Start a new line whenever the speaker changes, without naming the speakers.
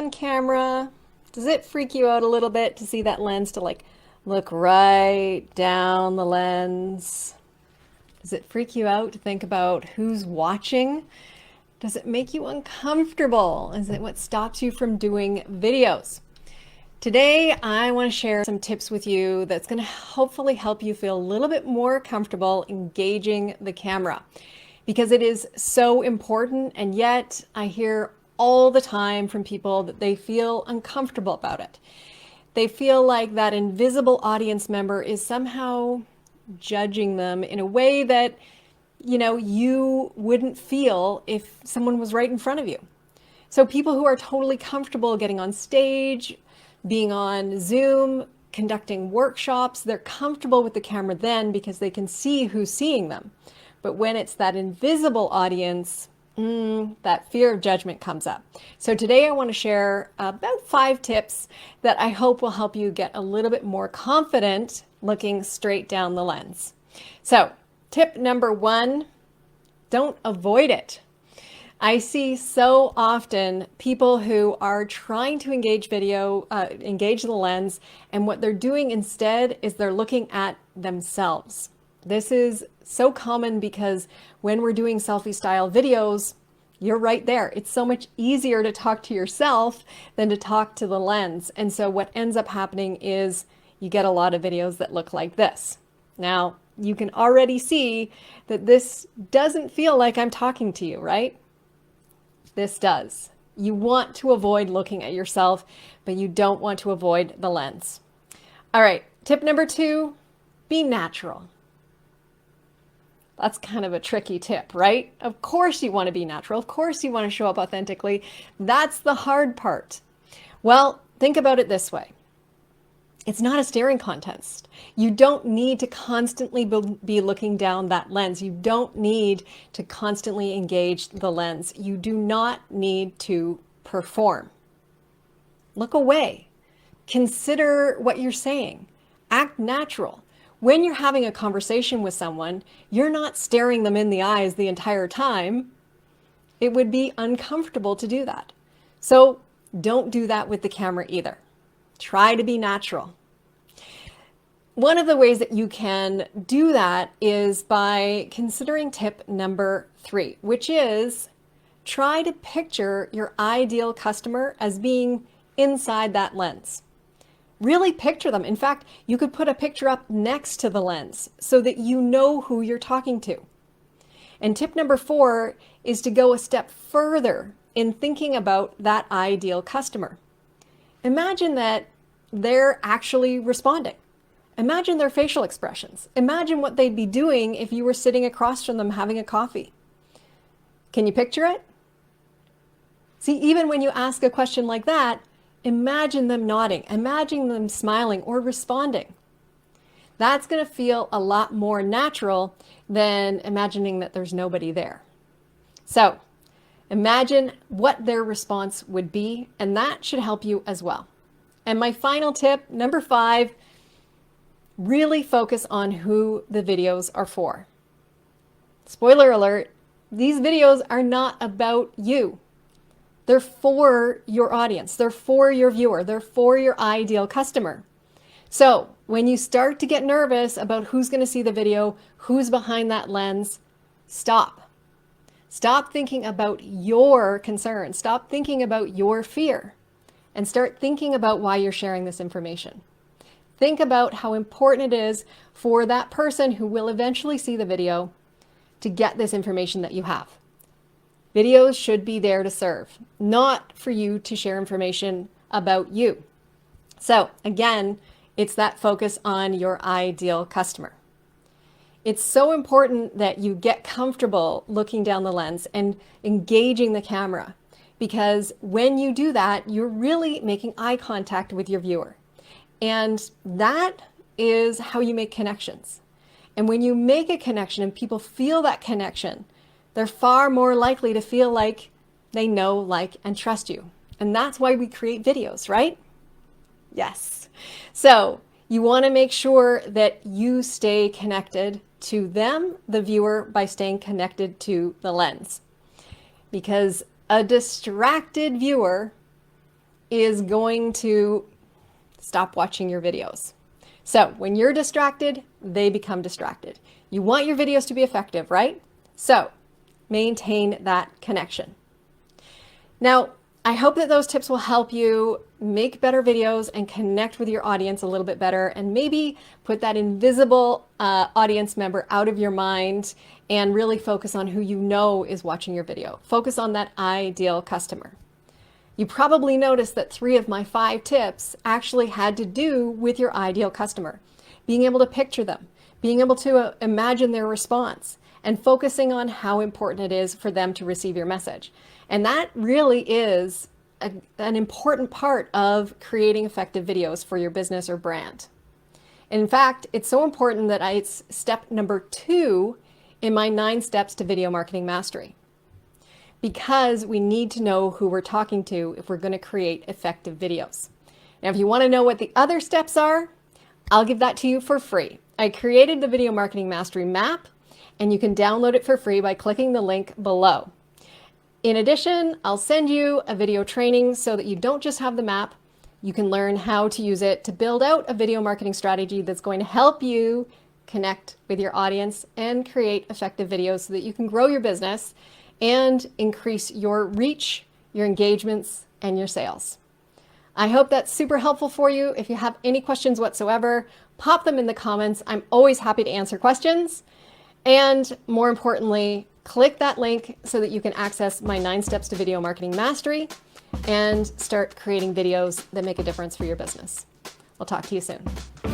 on camera, does it freak you out a little bit to see that lens, to like look right down the lens? Does it freak you out to think about who's watching? Does it make you uncomfortable? Is it what stops you from doing videos? Today, I want to share some tips with you that's going to hopefully help you feel a little bit more comfortable engaging the camera, because it is so important, and yet I hear all the time from people that they feel uncomfortable about it. They feel like that invisible audience member is somehow judging them in a way that, you wouldn't feel if someone was right in front of you. So people who are totally comfortable getting on stage, being on Zoom, conducting workshops, they're comfortable with the camera then because they can see who's seeing them. But when it's that invisible audience, that fear of judgment comes up. So today I want to share about 5 tips that I hope will help you get a little bit more confident looking straight down the lens. So tip number 1, don't avoid it. I see so often people who are trying to engage the lens, and what they're doing instead is they're looking at themselves. This is so common because when we're doing selfie style videos, you're right there. It's so much easier to talk to yourself than to talk to the lens. And so what ends up happening is you get a lot of videos that look like this. Now, you can already see that this doesn't feel like I'm talking to you, right? This does. You want to avoid looking at yourself, but you don't want to avoid the lens. All right, tip number 2, be natural. That's kind of a tricky tip, right? Of course you want to be natural. Of course you want to show up authentically. That's the hard part. Well, think about it this way. It's not a staring contest. You don't need to constantly be looking down that lens. You don't need to constantly engage the lens. You do not need to perform. Look away. Consider what you're saying. Act natural. When you're having a conversation with someone, you're not staring them in the eyes the entire time. It would be uncomfortable to do that. So don't do that with the camera either. Try to be natural. One of the ways that you can do that is by considering tip number 3, which is try to picture your ideal customer as being inside that lens. Really picture them. In fact, you could put a picture up next to the lens so that you know who you're talking to. And tip number 4 is to go a step further in thinking about that ideal customer. Imagine that they're actually responding. Imagine their facial expressions. Imagine what they'd be doing if you were sitting across from them having a coffee. Can you picture it? See, even when you ask a question like that, imagine them nodding, imagine them smiling or responding. That's going to feel a lot more natural than imagining that there's nobody there. So imagine what their response would be, and that should help you as well. And my final tip, number 5, really focus on who the videos are for. Spoiler alert, these videos are not about you. They're for your audience. They're for your viewer. They're for your ideal customer. So when you start to get nervous about who's going to see the video, who's behind that lens, stop. Stop thinking about your concerns. Stop thinking about your fear, and start thinking about why you're sharing this information. Think about how important it is for that person who will eventually see the video to get this information that you have. Videos should be there to serve, not for you to share information about you. So again, it's that focus on your ideal customer. It's so important that you get comfortable looking down the lens and engaging the camera, because when you do that, you're really making eye contact with your viewer. And that is how you make connections. And when you make a connection and people feel that connection, they're far more likely to feel like they know, like, and trust you. And that's why we create videos, right? Yes. So you want to make sure that you stay connected to them, the viewer, by staying connected to the lens. Because a distracted viewer is going to stop watching your videos. So when you're distracted, they become distracted. You want your videos to be effective, right? So maintain that connection. Now, I hope that those tips will help you make better videos and connect with your audience a little bit better, and maybe put that invisible audience member out of your mind and really focus on who you know is watching your video. Focus on that ideal customer. You probably noticed that 3 of my 5 tips actually had to do with your ideal customer. Being able to picture them, being able to imagine their response, and focusing on how important it is for them to receive your message. And that really is an important part of creating effective videos for your business or brand. In fact, it's so important that it's step number 2 in my 9 steps to video marketing mastery. Because we need to know who we're talking to if we're going to create effective videos. Now, if you want to know what the other steps are, I'll give that to you for free. I created the Video Marketing Mastery map, and you can download it for free by clicking the link below. In addition, I'll send you a video training so that you don't just have the map, you can learn how to use it to build out a video marketing strategy that's going to help you connect with your audience and create effective videos so that you can grow your business and increase your reach, your engagements, and your sales. I hope that's super helpful for you. If you have any questions whatsoever, pop them in the comments. I'm always happy to answer questions. And more importantly, click that link so that you can access my 9 steps to video marketing mastery and start creating videos that make a difference for your business. We'll talk to you soon.